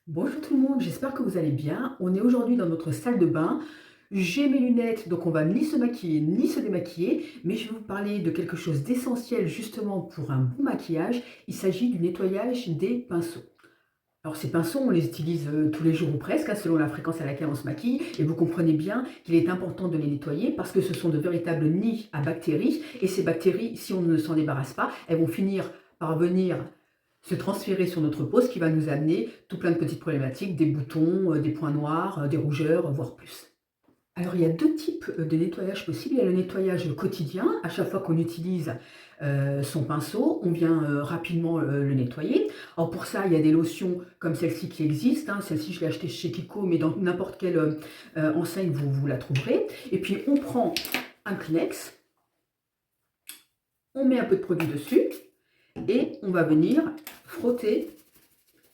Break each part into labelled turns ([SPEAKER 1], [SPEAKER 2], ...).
[SPEAKER 1] Bonjour tout le monde, j'espère que vous allez bien. On est aujourd'hui dans notre salle de bain. J'ai mes lunettes, donc on va ni se maquiller ni se démaquiller, mais je vais vous parler de quelque chose d'essentiel justement pour un bon maquillage. Il s'agit du nettoyage des pinceaux. Alors ces pinceaux, on les utilise tous les jours ou presque, hein, selon la fréquence à laquelle on se maquille, et vous comprenez bien qu'il est important de les nettoyer parce que ce sont de véritables nids à bactéries, et ces bactéries, si on ne s'en débarrasse pas, elles vont finir par venir se transférer sur notre peau, ce qui va nous amener tout plein de petites problématiques, des boutons, des points noirs, des rougeurs, voire plus. Alors, il y a 2 types, de nettoyage possibles. Il y a le nettoyage quotidien. À chaque fois qu'on utilise, son pinceau, on vient, rapidement, le nettoyer. Alors pour ça, il y a des lotions comme celle-ci qui existent, hein. Celle-ci, je l'ai achetée chez Kiko, mais dans n'importe quelle, enseigne, vous la trouverez. Et puis on prend un Kleenex, on met un peu de produit dessus et on va venir frotter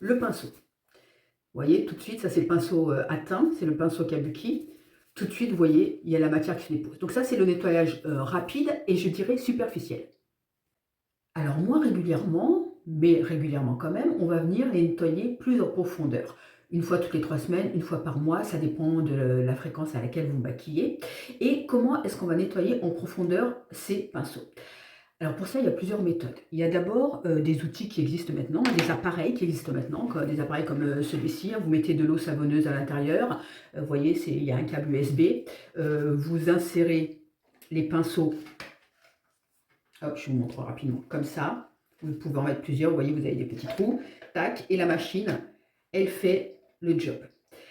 [SPEAKER 1] le pinceau. Vous voyez, tout de suite, ça c'est le pinceau à teint, c'est le pinceau Kabuki. Tout de suite, vous voyez, il y a la matière qui se dépose. Donc ça, c'est le nettoyage rapide et je dirais superficiel. Alors moi, régulièrement, mais régulièrement quand même, on va venir les nettoyer plus en profondeur. Une fois toutes les 3 semaines, une fois par mois, ça dépend de la fréquence à laquelle vous maquillez. Et comment est-ce qu'on va nettoyer en profondeur ces pinceaux? Alors pour ça, il y a plusieurs méthodes. Il y a d'abord des outils qui existent maintenant, des appareils qui existent maintenant, des appareils comme celui-ci, hein. Vous mettez de l'eau savonneuse à l'intérieur, vous voyez, il y a un câble USB, vous insérez les pinceaux, hop, je vous montre rapidement, comme ça, vous pouvez en mettre plusieurs, vous voyez, vous avez des petits trous, tac, et la machine, elle fait le job.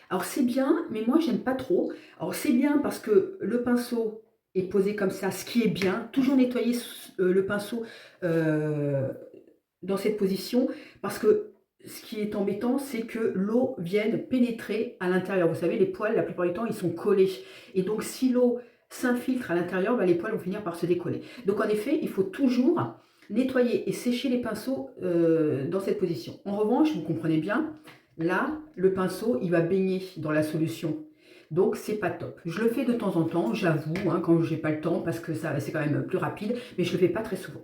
[SPEAKER 1] Alors c'est bien, mais moi j'aime pas trop. Alors c'est bien parce que le pinceau est posé comme ça, ce qui est bien. Toujours nettoyer le pinceau euh, dans cette position, parce que ce qui est embêtant, c'est que l'eau vienne pénétrer à l'intérieur. Vous savez, les poils, la plupart du temps, ils sont collés. Et donc si l'eau s'infiltre à l'intérieur, bah, les poils vont finir par se décoller. Donc en effet, il faut toujours nettoyer et sécher les pinceaux dans cette position. En revanche, vous comprenez bien, là, le pinceau, il va baigner dans la solution. Donc, c'est pas top. Je le fais de temps en temps, j'avoue, hein, quand j'ai pas le temps, parce que ça, c'est quand même plus rapide, mais je le fais pas très souvent.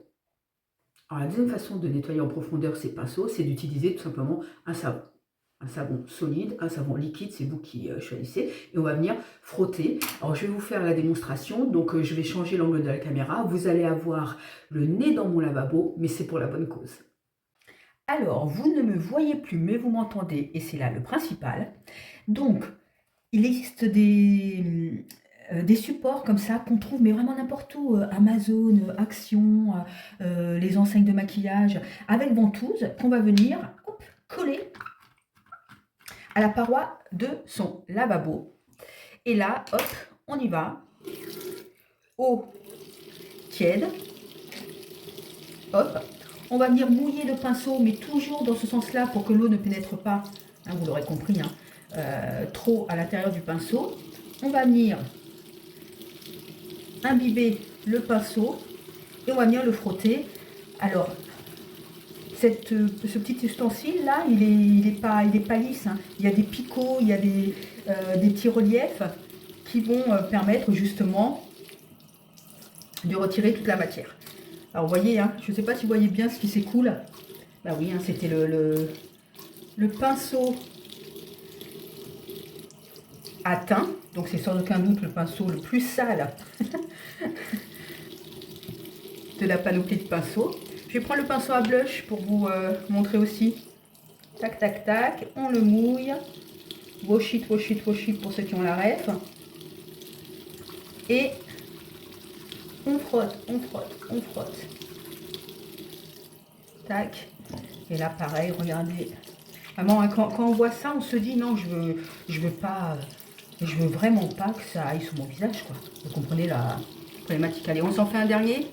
[SPEAKER 1] Alors, la deuxième façon de nettoyer en profondeur ces pinceaux, c'est d'utiliser tout simplement un savon. Un savon solide, un savon liquide, c'est vous qui choisissez. Et on va venir frotter. Alors, je vais vous faire la démonstration. Donc, je vais changer l'angle de la caméra. Vous allez avoir le nez dans mon lavabo, mais c'est pour la bonne cause. Alors, vous ne me voyez plus, mais vous m'entendez, et c'est là le principal. Donc, il existe des supports comme ça qu'on trouve, mais vraiment n'importe où, Amazon, Action, les enseignes de maquillage, avec ventouse, qu'on va venir hop, coller à la paroi de son lavabo. Et là, hop, on y va. Eau tiède, hop. On va venir mouiller le pinceau, mais toujours dans ce sens-là pour que l'eau ne pénètre pas, hein, vous l'aurez compris, hein, trop à l'intérieur du pinceau. On va venir imbiber le pinceau et on va venir le frotter. Alors, ce petit ustensile là, il est pas lisse, hein. Il y a des picots, il y a des petits reliefs qui vont permettre justement de retirer toute la matière. Alors vous voyez, hein, je ne sais pas si vous voyez bien ce qui s'écoule. Bah oui, hein, c'était le pinceau à teint, donc c'est sans aucun doute le pinceau le plus sale de la panoplie de pinceaux. Je vais prendre le pinceau à blush pour vous montrer aussi. Tac, tac, tac, on le mouille. Wash it, wash it, wash it pour ceux qui ont la ref. Et on frotte, on frotte, on frotte. Tac. Et là, pareil, regardez. Vraiment, hein, quand on voit ça, on se dit non, je veux pas, je veux vraiment pas que ça aille sur mon visage, quoi. Vous comprenez la problématique. Allez, on s'en fait un dernier.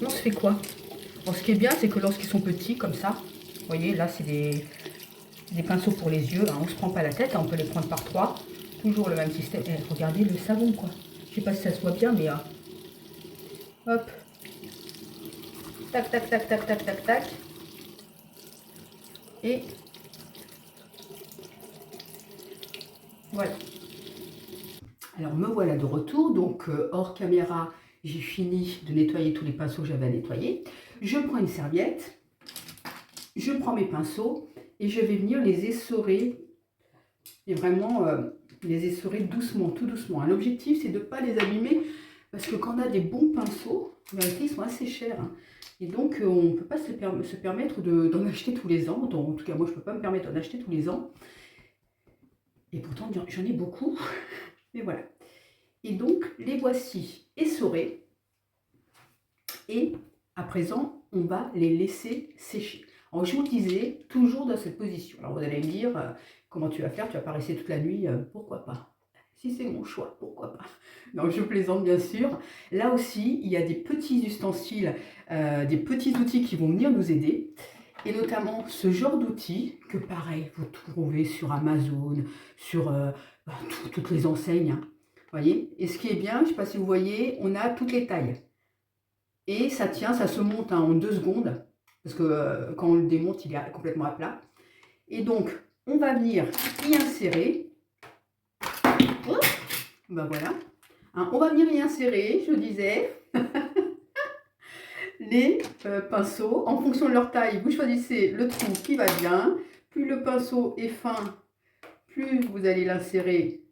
[SPEAKER 1] On se fait quoi? Bon, ce qui est bien, c'est que lorsqu'ils sont petits, comme ça, vous voyez, là, c'est des pinceaux pour les yeux. Hein, on se prend pas la tête, hein, on peut les prendre par trois. Toujours le même système. Et regardez le savon, quoi. Je sais pas si ça se voit bien, mais hop. Tac, tac, tac, tac, tac, tac, tac. Et voilà. Alors me voilà de retour, donc hors caméra, j'ai fini de nettoyer tous les pinceaux que j'avais à nettoyer. Je prends une serviette, je prends mes pinceaux et je vais venir les essorer, et vraiment les essorer doucement, tout doucement. L'objectif, c'est de ne pas les abîmer, parce que quand on a des bons pinceaux, en réalité, ils sont assez chers. Hein. Et donc, on ne peut pas se permettre d'en acheter tous les ans. En tout cas, moi, je ne peux pas me permettre d'en acheter tous les ans. Et pourtant, j'en ai beaucoup. Mais voilà. Et donc, les voici essorés. Et à présent, on va les laisser sécher. Alors, je vous le disais, toujours dans cette position. Alors, vous allez me dire, comment tu vas faire? Tu vas pas rester toute la nuit? Pourquoi pas? Si c'est mon choix, pourquoi pas? Non, je plaisante bien sûr. Là aussi, il y a des petits ustensiles, des petits outils qui vont venir nous aider. Et notamment ce genre d'outils que pareil, vous trouvez sur Amazon, sur toutes les enseignes. Hein. Voyez. Et ce qui est bien, je ne sais pas si vous voyez, on a toutes les tailles. Et ça tient, ça se monte hein, en 2 secondes. Parce que quand on le démonte, il est complètement à plat. Et donc, on va venir y insérer. Ben voilà. Hein, on va venir y insérer, je disais, les pinceaux. En fonction de leur taille, vous choisissez le trou qui va bien. Plus le pinceau est fin, plus vous allez l'insérer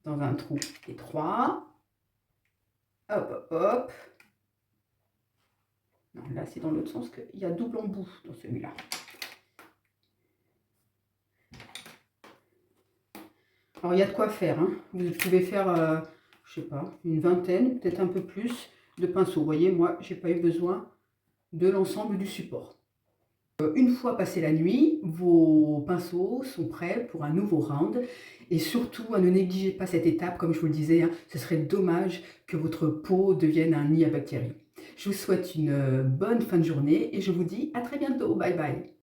[SPEAKER 1] dans un trou étroit. Hop, hop, hop. Non, là, c'est dans l'autre sens qu'il y a double embout dans celui-là. Alors, il y a de quoi faire. Hein. Vous pouvez faire, je sais pas, une vingtaine, peut-être un peu plus de pinceaux. Vous voyez, moi, j'ai pas eu besoin de l'ensemble du support. Une fois passée la nuit, vos pinceaux sont prêts pour un nouveau round. Et surtout, ne négligez pas cette étape, comme je vous le disais, hein, ce serait dommage que votre peau devienne un nid à bactéries. Je vous souhaite une bonne fin de journée et je vous dis à très bientôt. Bye bye.